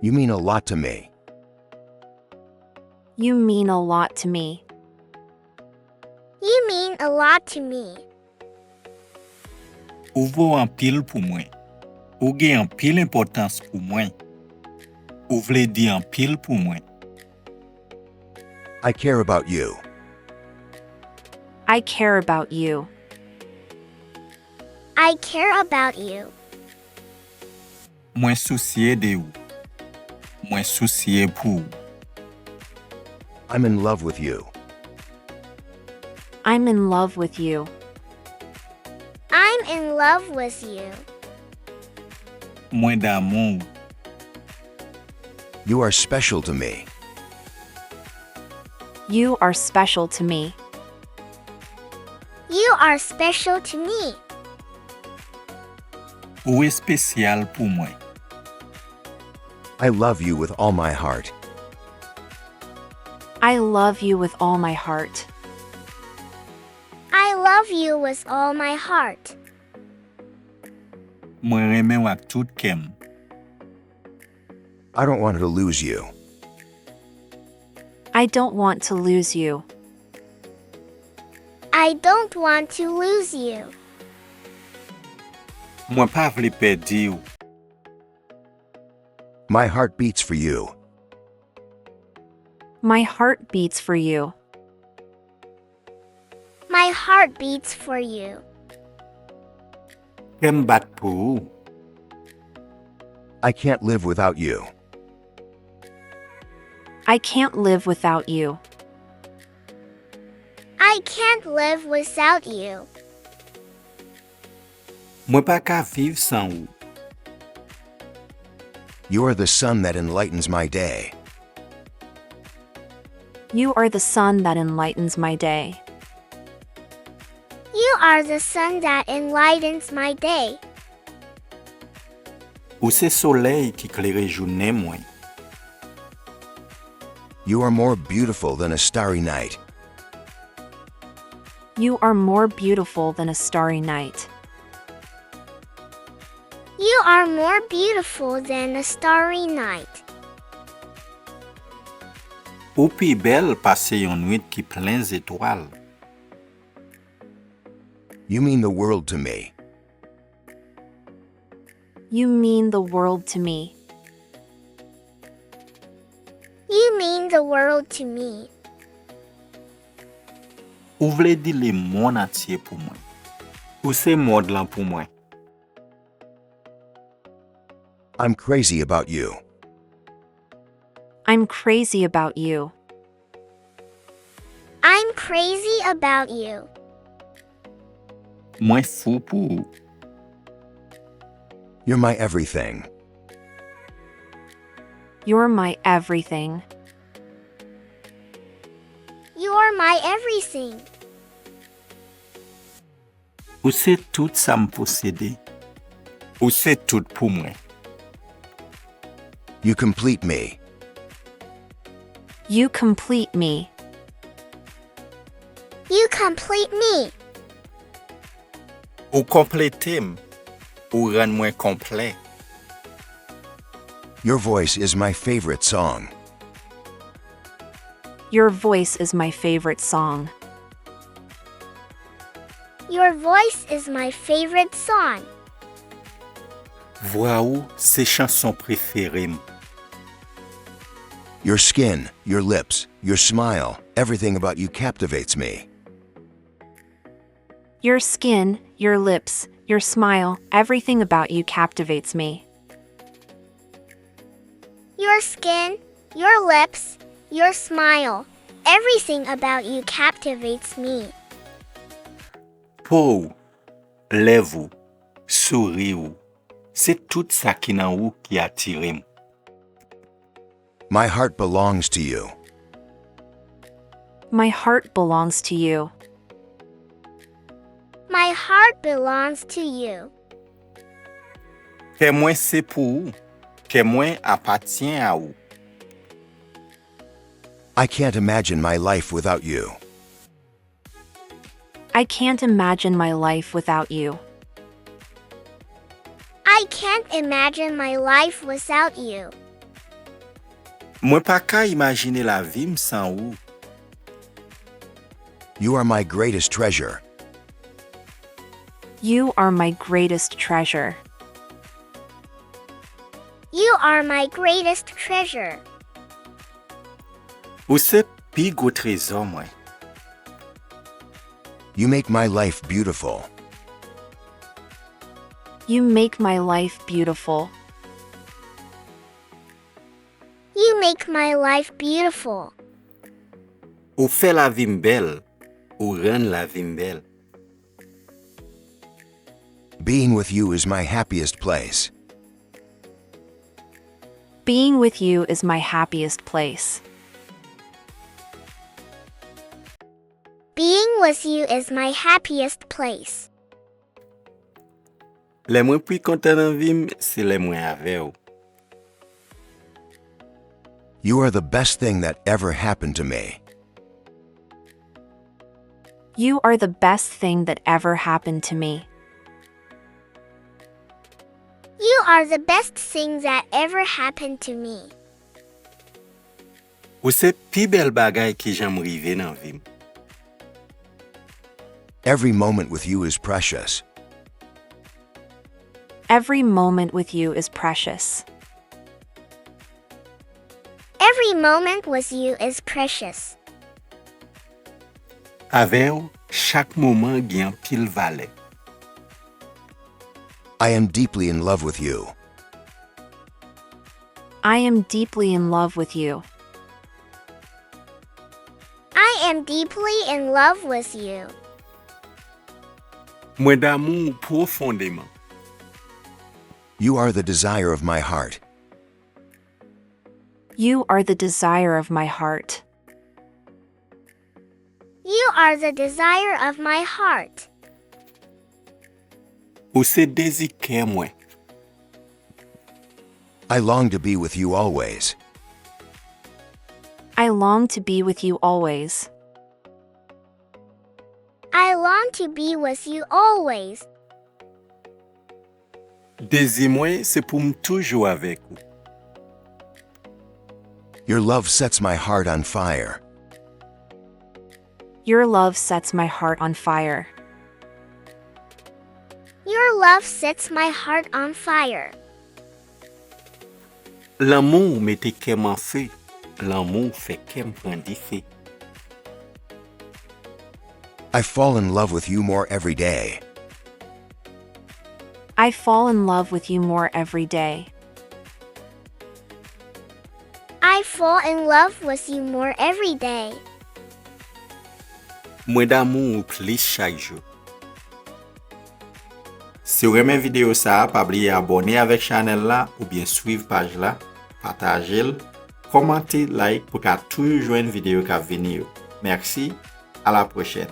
You mean a lot to me. You mean a lot to me. You mean a lot to me. Ou vou anpil pou mwen. Ou gen anpil importans pou mwen. Ou vle di anpil pou mwen. I care about you. I care about you. I care about you. Mwen souciye de ou. Mwen souciye pou ou. I'm in love with you. I'm in love with you. I'm in love with you. Mwen damou ou. You are special to me. You are special to me. You are special to me. Ou e spesyal pou mwen. I love you with all my heart. I love you with all my heart. I love you with all my heart. Mwen reme ou ak tout kem. I don't want to lose you. I don't want to lose you. I don't want to lose you. Mwen pa vle perdi ou. My heart beats for you. My heart beats for you. My heart beats for you. Kem bat pou ou. I can't live without you. I can't live without you. I can't live without you. Mwen pa ka viv san ou. You are the sun that enlightens my day. You are the sun that enlightens my day. You are the sun that enlightens my day. Ou se soleil ki klere jounen mwen. You are more beautiful than a starry night. You are more beautiful than a starry night. You are more beautiful than a starry night. Ou pi bel pase yon nwit ki plen zetwal. You mean the world to me. You mean the world to me. You mean the world to me. Ou vle di le mon atye pou mwen. Ou se mod lan pou mwen. I'm crazy about you. I'm crazy about you. I'm crazy about you. Mwen fou pou ou. You're my everything. You're my everything. You're my everything. Ou se tout sa m posede. Ou se tout pou mwen. You complete me. You complete me. You complete me. Ou kompletem. Ou ran mwen komple. Your voice is my favorite song. Your voice is my favorite song. Your voice is my favorite song. Vwa ou se chanson preferem. Your skin, your lips, your smile, everything about you captivates me. Your skin, your lips, your smile, everything about you captivates me. Your skin, your lips, your smile, everything about you captivates me. Pou ou, lev ou, souri ou, se tout sa ki nan ou ki atirem. My heart belongs to you. My heart belongs to you. My heart belongs to you. Ke mwen se pou ou, ke mwen apatyen a ou. I can't imagine my life without you. I can't imagine my life without you. I can't imagine my life without you. Mwen pa ka imagine la vim san ou. You are my greatest treasure. You are my greatest treasure. You are my greatest treasure. Ou se pi go trezor mwen. You make my life beautiful. You make my life beautiful. You make my life beautiful. Ou fe la vim bel. Ou ren la vim bel. Being with you is my happiest place. Being with you is my happiest place. Being with you is my happiest place. Le mwen pi kontan nan vim, se le mwen ave ou. You are the best thing that ever happened to me. You are the best thing that ever happened to me. You are the best thing that ever happened to me. Ou se pi bel bagay ki jam rive nan vim. Every moment with you is precious. Every moment with you is precious. Every moment with you is precious. Ave ou, chak moman gen pil vale. I am deeply in love with you. I am deeply in love with you. I am deeply in love with you. Mwen damou profondément. You are the desire of my heart. You are the desire of my heart. You are the desire of my heart. Ou se dezi ke mwen. I long to be with you always. I long to be with you always. I long to be with you always. Dezi mwen se pou m toujou avek ou. Your love sets my heart on fire. Your love sets my heart on fire. Your love sets my heart on fire. L'amour mette kem an fe. L'amour fe kem pran di fe. I fall in love with you more every day. I fall in love with you more every day. I fall in love with you more every day. Mwen damou ou plis chak jou. Si ou remen video sa, pa bliye abone avek chanel la ou bien suiv page la, patajel, komante, like pou ka toujou jwenn video ka veni yo. Merci, à la prochaine.